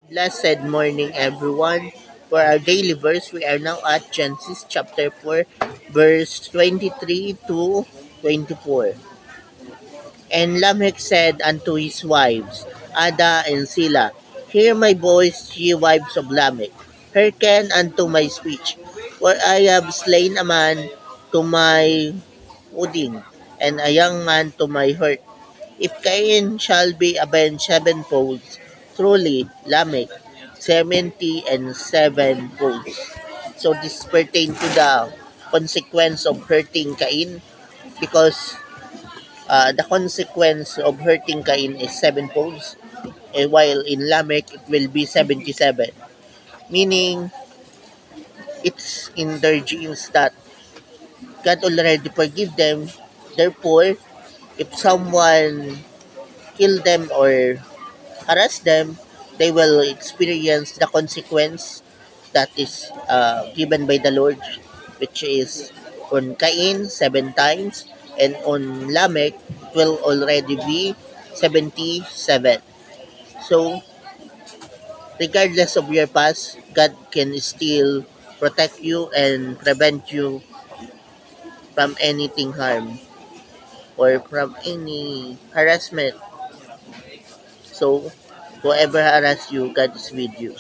Blessed morning, everyone. For our daily verse, we are now at Genesis chapter 4, verse 23 to 24. And Lamech said unto his wives, Ada and Sila, Hear my voice, ye wives of Lamech. Hearken unto my speech. For I have slain a man to my wounding, and a young man to my hurt. If Cain shall be avenged sevenfold, truly Lamech 77 folds. So this pertain to the consequence of hurting Cain, because the consequence of hurting Cain is sevenfolds, while in Lamech it will be 77. Meaning, it's in their genes that God already forgive them. Therefore, if someone kill them or harass them, they will experience the consequence that is given by the Lord, which is on Cain 7 times, and on Lamech it will already be 77. So, regardless of your past, God can still protect you and prevent you from anything harm or from any harassment. So, whoever harass you, God is with you.